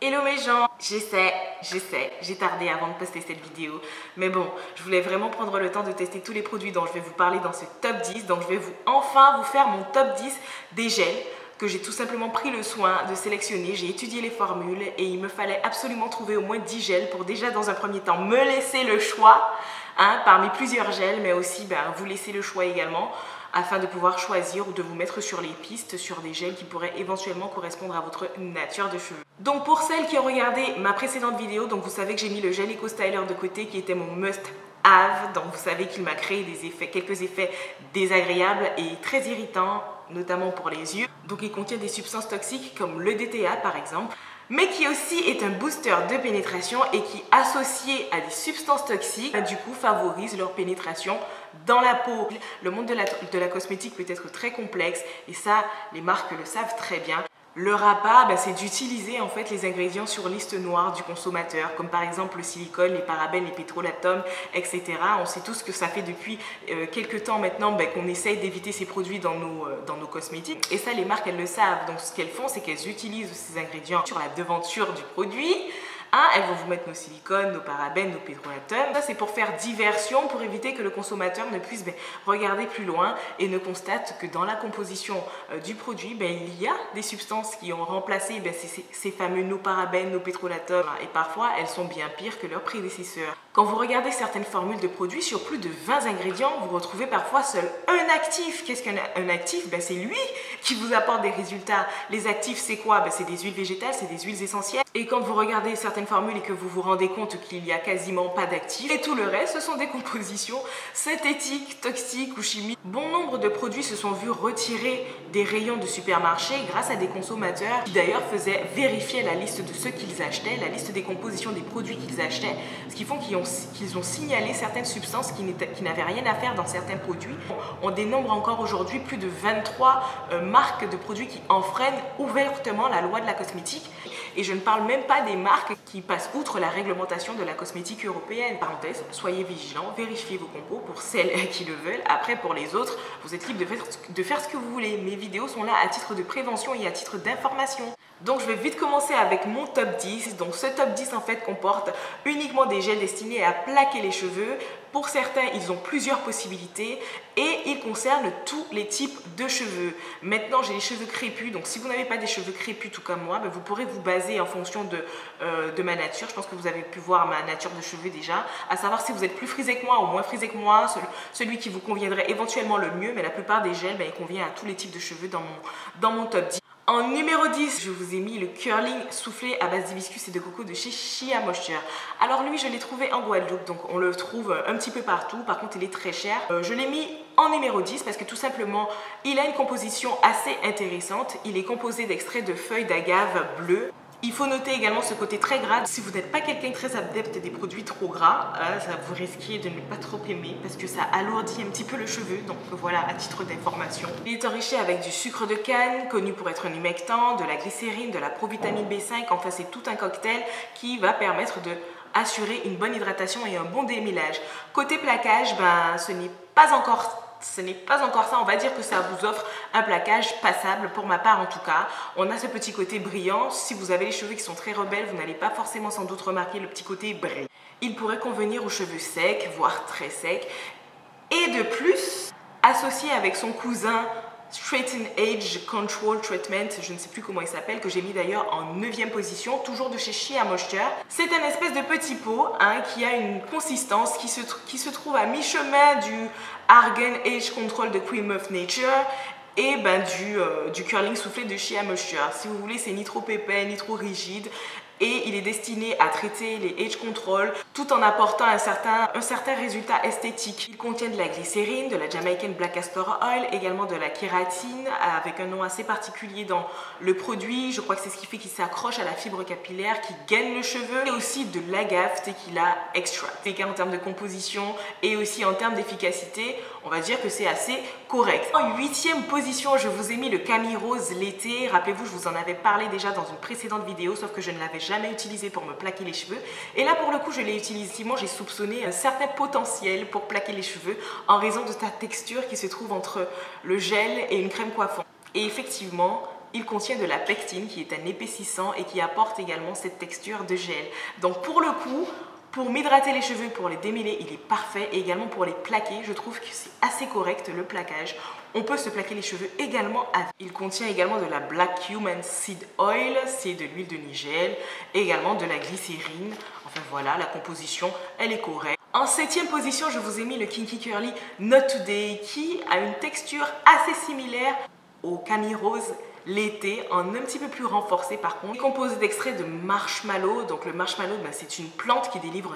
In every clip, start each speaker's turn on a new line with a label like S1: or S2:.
S1: Hello mes gens, j'ai tardé avant de poster cette vidéo, mais bon, je voulais vraiment prendre le temps de tester tous les produits dont je vais vous parler dans ce top 10, donc je vais enfin vous faire mon top 10 des gels que j'ai tout simplement pris le soin de sélectionner. J'ai étudié les formules et il me fallait absolument trouver au moins 10 gels pour déjà dans un premier temps me laisser le choix parmi plusieurs gels, mais aussi vous laisser le choix également afin de pouvoir choisir ou de vous mettre sur les pistes sur des gels qui pourraient éventuellement correspondre à votre nature de cheveux. Donc pour celles qui ont regardé ma précédente vidéo, donc vous savez que j'ai mis le gel Eco Styler de côté qui était mon must have. Donc vous savez qu'il m'a créé quelques effets désagréables et très irritants, notamment pour les yeux. Donc il contient des substances toxiques comme le DTA par exemple, mais qui aussi est un booster de pénétration et qui, associé à des substances toxiques, du coup favorise leur pénétration dans la peau. Le monde de la cosmétique peut être très complexe et ça, les marques le savent très bien. Le appât, c'est d'utiliser en fait les ingrédients sur liste noire du consommateur, comme par exemple le silicone, les parabènes, les pétrolatomes, etc. On sait tous que ça fait depuis quelques temps maintenant qu'on essaye d'éviter ces produits dans nos cosmétiques. Et ça, les marques, elles le savent. Donc ce qu'elles font, c'est qu'elles utilisent ces ingrédients sur la devanture du produit. Elles vont vous mettre nos silicones, nos parabènes, nos pétrolatomes. Ça, c'est pour faire diversion, pour éviter que le consommateur ne puisse regarder plus loin et ne constate que dans la composition du produit, il y a des substances qui ont remplacé ces fameux nos parabènes, nos pétrolatomes. Et parfois, elles sont bien pires que leurs prédécesseurs. Quand vous regardez certaines formules de produits, sur plus de 20 ingrédients, vous retrouvez parfois seul un actif. Qu'est-ce qu'un actif? C'est lui qui vous apporte des résultats. Les actifs, c'est quoi? C'est des huiles végétales, c'est des huiles essentielles. Et quand vous regardez certaines formules et que vous vous rendez compte qu'il n'y a quasiment pas d'actifs, et tout le reste, ce sont des compositions synthétiques, toxiques ou chimiques. Bon nombre de produits se sont vus retirer des rayons de supermarché grâce à des consommateurs qui d'ailleurs faisaient vérifier la liste de ceux qu'ils achetaient, la liste des compositions des produits qu'ils achetaient, ce qui font qu'ils ont signalé certaines substances qui n'avaient rien à faire dans certains produits. On dénombre encore aujourd'hui plus de 23 marques de produits qui enfreignent ouvertement la loi de la cosmétique. Et je ne parle même pas des marques qui passent outre la réglementation de la cosmétique européenne. Parenthèse, soyez vigilants, vérifiez vos compos pour celles qui le veulent. Après, pour les autres, vous êtes libre de faire ce que vous voulez. Mes vidéos sont là à titre de prévention et à titre d'information. Donc je vais vite commencer avec mon top 10. Donc ce top 10 en fait comporte uniquement des gels destinés à plaquer les cheveux. Pour certains, ils ont plusieurs possibilités et ils concernent tous les types de cheveux. Maintenant, j'ai les cheveux crépus. Donc si vous n'avez pas des cheveux crépus tout comme moi, vous pourrez vous baser en fonction de ma nature. Je pense que vous avez pu voir ma nature de cheveux déjà. À savoir si vous êtes plus frisé que moi ou moins frisé que moi, celui qui vous conviendrait éventuellement le mieux. Mais la plupart des gels, ils conviennent à tous les types de cheveux dans mon top 10. En numéro 10, je vous ai mis le curling soufflé à base d'hibiscus et de coco de chez Shea Moisture. Alors lui, je l'ai trouvé en Guadeloupe, donc on le trouve un petit peu partout. Par contre, il est très cher. Je l'ai mis en numéro 10 parce que tout simplement, il a une composition assez intéressante. Il est composé d'extraits de feuilles d'agave bleues. Il faut noter également ce côté très gras. Si vous n'êtes pas quelqu'un très adepte des produits trop gras, ça vous risquez de ne pas trop aimer parce que ça alourdit un petit peu le cheveu. Donc voilà, à titre d'information. Il est enrichi avec du sucre de canne, connu pour être un humectant, de la glycérine, de la provitamine B5. Enfin, c'est tout un cocktail qui va permettre de assurer une bonne hydratation et un bon démêlage. Côté plaquage, ce n'est pas encore ça, on va dire que ça vous offre un plaquage passable, pour ma part en tout cas. On a ce petit côté brillant. Si vous avez les cheveux qui sont très rebelles, vous n'allez pas forcément sans doute remarquer le petit côté brillant. Il pourrait convenir aux cheveux secs, voire très secs. Et de plus, associé avec son cousin Straighten Age Control Treatment, je ne sais plus comment il s'appelle, que j'ai mis d'ailleurs en 9e position, toujours de chez Shea Moisture. C'est un espèce de petit pot qui a une consistance qui se trouve à mi-chemin du Argan Age Control de Cream of Nature et du curling soufflé de Shea Moisture. Si vous voulez, c'est ni trop épais, ni trop rigide. Et il est destiné à traiter les age control tout en apportant un certain résultat esthétique. Il contient de la glycérine, de la Jamaican Black Castor Oil, également de la kératine avec un nom assez particulier dans le produit. Je crois que c'est ce qui fait qu'il s'accroche à la fibre capillaire qui gaine le cheveu. Et aussi de l'agave Tequila Extra. En termes de composition et aussi en termes d'efficacité, on va dire que c'est assez correct. En 8e position, je vous ai mis le Camille Rose l'été. Rappelez-vous, je vous en avais parlé déjà dans une précédente vidéo, sauf que je ne l'avais jamais utilisé pour me plaquer les cheveux. Et là, pour le coup, je l'ai utilisé. J'ai soupçonné un certain potentiel pour plaquer les cheveux en raison de sa texture qui se trouve entre le gel et une crème coiffante. Et effectivement, il contient de la pectine qui est un épaississant et qui apporte également cette texture de gel. Donc pour le coup, pour m'hydrater les cheveux, pour les démêler, il est parfait. Et également pour les plaquer, je trouve que c'est assez correct le plaquage. On peut se plaquer les cheveux également avec. Il contient également de la Black Cumin Seed Oil, c'est de l'huile de nigel, et également de la glycérine. Enfin voilà, la composition, elle est correcte. En 7e position, je vous ai mis le Kinky Curly Not Today qui a une texture assez similaire au Camille Rose l'été, en un petit peu plus renforcé par contre. Il est composé d'extraits de marshmallow. Donc le marshmallow, c'est une plante qui délivre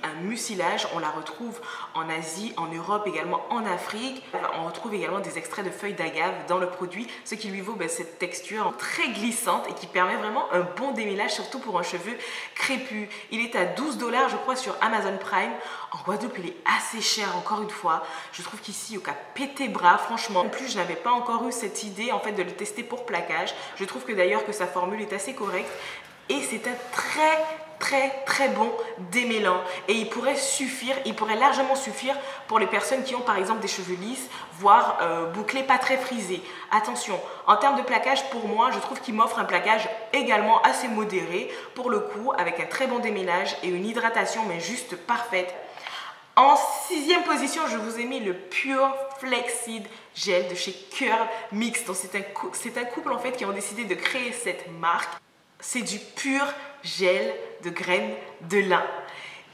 S1: un mucilage. On la retrouve en Asie, en Europe, également en Afrique. On retrouve également des extraits de feuilles d'agave dans le produit, ce qui lui vaut cette texture très glissante et qui permet vraiment un bon démêlage, surtout pour un cheveu crépus. Il est à 12 $, je crois, sur Amazon Prime. En Guadeloupe, il est assez cher, encore une fois. Je trouve qu'ici, au cas pété bras, franchement. En plus, je n'avais pas encore eu cette idée, en fait, de le tester pour plaquage. Je trouve que d'ailleurs que sa formule est assez correcte. Et c'est un très bon démêlant. Et il pourrait largement suffire pour les personnes qui ont par exemple des cheveux lisses, voire bouclés pas très frisés. Attention, en termes de plaquage, pour moi, je trouve qu'il m'offre un plaquage également assez modéré, pour le coup, avec un très bon démêlage et une hydratation, mais juste parfaite. En 6e position, je vous ai mis le Pure Flaxseed Gel de chez Curl Mix. C'est un couple en fait qui ont décidé de créer cette marque. C'est du pur gel de graines de lin.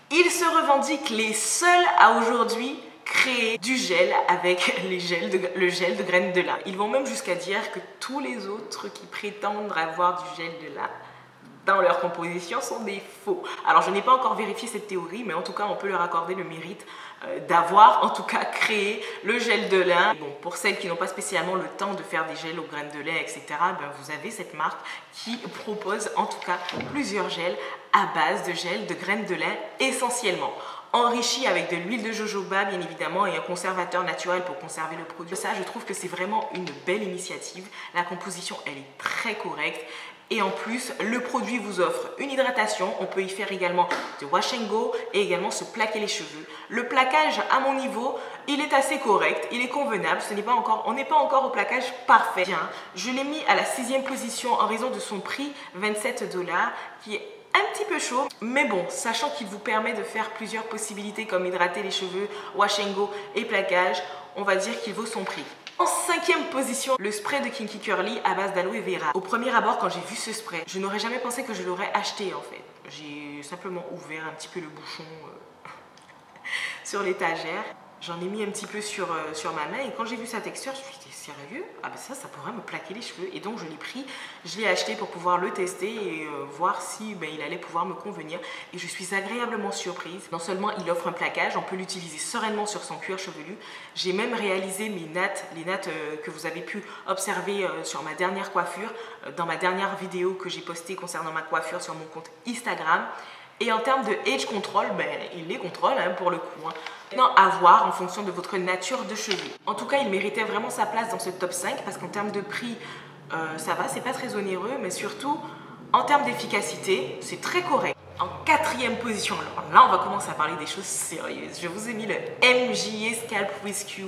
S1: Ils se revendiquent les seuls à aujourd'hui créer du gel avec le gel de graines de lin. Ils vont même jusqu'à dire que tous les autres qui prétendent avoir du gel de lin dans leur composition sont des faux. Alors je n'ai pas encore vérifié cette théorie, mais en tout cas on peut leur accorder le mérite d'avoir en tout cas créé le gel de lin. Bon, pour celles qui n'ont pas spécialement le temps de faire des gels aux graines de lin, etc., vous avez cette marque qui propose en tout cas plusieurs gels à base de gel de graines de lin essentiellement. Enrichi avec de l'huile de jojoba bien évidemment et un conservateur naturel pour conserver le produit. Ça, je trouve que c'est vraiment une belle initiative. La composition, elle est très correcte. Et en plus, le produit vous offre une hydratation. On peut y faire également de wash and go et également se plaquer les cheveux. Le plaquage, à mon niveau, il est assez correct, il est convenable. On n'est pas encore au plaquage parfait. Bien, je l'ai mis à la 6e position en raison de son prix, 27 $, qui est un petit peu chaud, mais bon, sachant qu'il vous permet de faire plusieurs possibilités comme hydrater les cheveux, wash and go et plaquage, on va dire qu'il vaut son prix. En 5e position, le spray de Kinky Curly à base d'aloe vera. Au premier abord, quand j'ai vu ce spray, je n'aurais jamais pensé que je l'aurais acheté en fait. J'ai simplement ouvert un petit peu le bouchon sur l'étagère. J'en ai mis un petit peu sur ma main et quand j'ai vu sa texture, je me suis dit, sérieux? Ah ben ça pourrait me plaquer les cheveux. Et donc je l'ai pris, je l'ai acheté pour pouvoir le tester et voir si il allait pouvoir me convenir. Et je suis agréablement surprise. Non seulement il offre un plaquage, on peut l'utiliser sereinement sur son cuir chevelu. J'ai même réalisé les nattes que vous avez pu observer sur ma dernière coiffure, dans ma dernière vidéo que j'ai postée concernant ma coiffure sur mon compte Instagram. Et en termes de age control, il les contrôle pour le coup. Maintenant, à voir en fonction de votre nature de cheveux. En tout cas, il méritait vraiment sa place dans ce top 5 parce qu'en termes de prix, ça va, c'est pas très onéreux, mais surtout, en termes d'efficacité, c'est très correct. En 4e position, alors là, on va commencer à parler des choses sérieuses. Je vous ai mis le MJA Scalp Rescue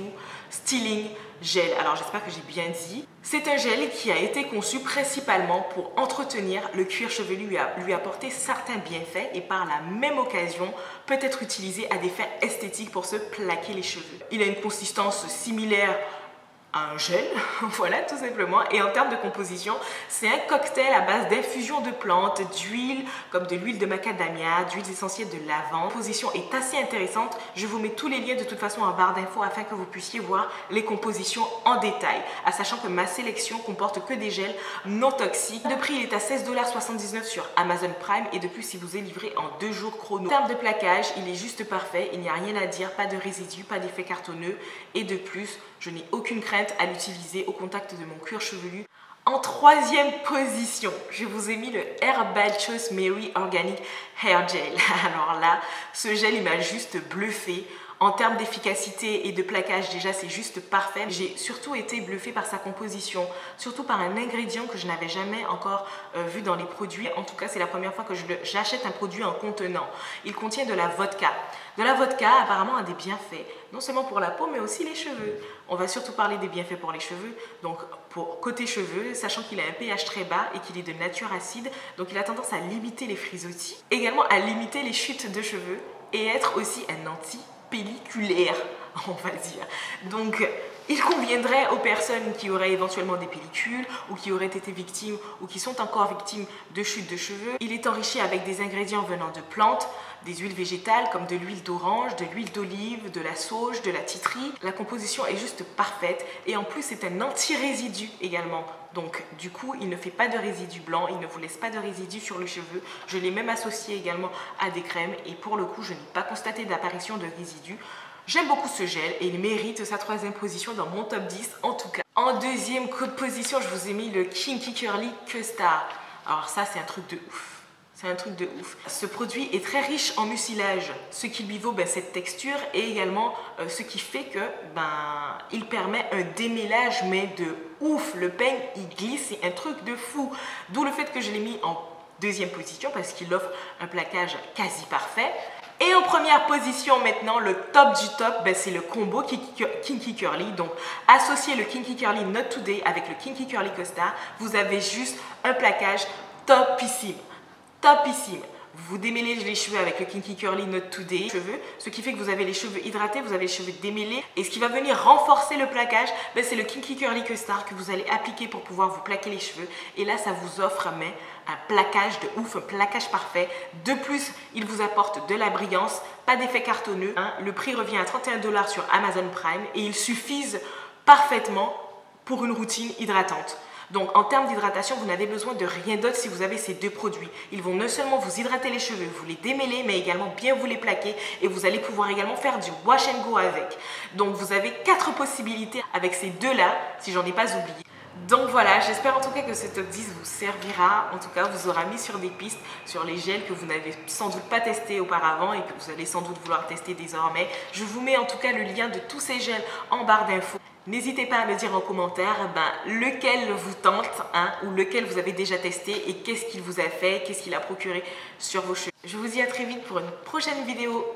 S1: Styling Gel. Alors, j'espère que j'ai bien dit. C'est un gel qui a été conçu principalement pour entretenir le cuir chevelu, lui apporter certains bienfaits et par la même occasion peut être utilisé à des fins esthétiques pour se plaquer les cheveux. Il a une consistance similaire à un gel, voilà tout simplement. Et en termes de composition, c'est un cocktail à base d'infusion de plantes, d'huile, comme de l'huile de macadamia, d'huiles essentielles de lavande. La composition est assez intéressante. Je vous mets tous les liens de toute façon en barre d'infos afin que vous puissiez voir les compositions en détail. À sachant que ma sélection comporte que des gels non toxiques. Le prix, il est à 16,79 $ sur Amazon Prime et de plus, il vous est livré en 2 jours chrono. En termes de plaquage, il est juste parfait. Il n'y a rien à dire, pas de résidus, pas d'effet cartonneux. Et de plus, je n'ai aucune crainte à l'utiliser au contact de mon cuir chevelu. En 3e position, je vous ai mis le Herbal Choice Mary Organic Hair Gel. Alors là, ce gel, il m'a juste bluffé. En termes d'efficacité et de plaquage, déjà c'est juste parfait. J'ai surtout été bluffée par sa composition, surtout par un ingrédient que je n'avais jamais encore vu dans les produits. En tout cas, c'est la première fois que j'achète un produit en contenant. Il contient de la vodka. De la vodka apparemment a des bienfaits, non seulement pour la peau mais aussi les cheveux. On va surtout parler des bienfaits pour les cheveux. Donc pour côté cheveux, sachant qu'il a un pH très bas et qu'il est de nature acide, donc il a tendance à limiter les frisottis, également à limiter les chutes de cheveux et être aussi un anti-pelliculaire, on va dire. Donc il conviendrait aux personnes qui auraient éventuellement des pellicules ou qui auraient été victimes ou qui sont encore victimes de chutes de cheveux. Il est enrichi avec des ingrédients venant de plantes, des huiles végétales comme de l'huile d'orange, de l'huile d'olive, de la sauge, de la titri. La composition est juste parfaite et en plus c'est un anti-résidu également. Donc du coup il ne fait pas de résidus blancs, il ne vous laisse pas de résidus sur le cheveu. Je l'ai même associé également à des crèmes et pour le coup je n'ai pas constaté d'apparition de résidus. J'aime beaucoup ce gel et il mérite sa 3e position dans mon top 10 en tout cas. En 2e position, je vous ai mis le Kinky Curly Custard. Alors ça, c'est un truc de ouf. C'est un truc de ouf. Ce produit est très riche en mucilage, ce qui lui vaut cette texture et également ce qui fait que il permet un démêlage mais de ouf. Le peigne, il glisse, c'est un truc de fou. D'où le fait que je l'ai mis en 2e position parce qu'il offre un plaquage quasi parfait. Et en première position maintenant, le top du top, c'est le combo Kinky Curly. Donc associez le Kinky Curly Not Today avec le Kinky Curly Custard, vous avez juste un plaquage topissime. Topissime. Vous démêlez les cheveux avec le Kinky Curly Not Today, ce qui fait que vous avez les cheveux hydratés, vous avez les cheveux démêlés. Et ce qui va venir renforcer le plaquage, c'est le Kinky Curly Custard que vous allez appliquer pour pouvoir vous plaquer les cheveux. Et là, ça vous offre un plaquage de ouf, un plaquage parfait. De plus, il vous apporte de la brillance, pas d'effet cartonneux. Le prix revient à 31 $ sur Amazon Prime et ils suffisent parfaitement pour une routine hydratante. Donc en termes d'hydratation, vous n'avez besoin de rien d'autre si vous avez ces 2 produits. Ils vont non seulement vous hydrater les cheveux, vous les démêler, mais également bien vous les plaquer et vous allez pouvoir également faire du wash and go avec. Donc vous avez 4 possibilités avec ces 2-là, si j'en ai pas oublié. Donc voilà, j'espère en tout cas que ce top 10 vous servira, en tout cas vous aura mis sur des pistes, sur les gels que vous n'avez sans doute pas testés auparavant et que vous allez sans doute vouloir tester désormais. Je vous mets en tout cas le lien de tous ces gels en barre d'infos. N'hésitez pas à me dire en commentaire lequel vous tente ou lequel vous avez déjà testé et qu'est-ce qu'il vous a fait, qu'est-ce qu'il a procuré sur vos cheveux. Je vous dis à très vite pour une prochaine vidéo.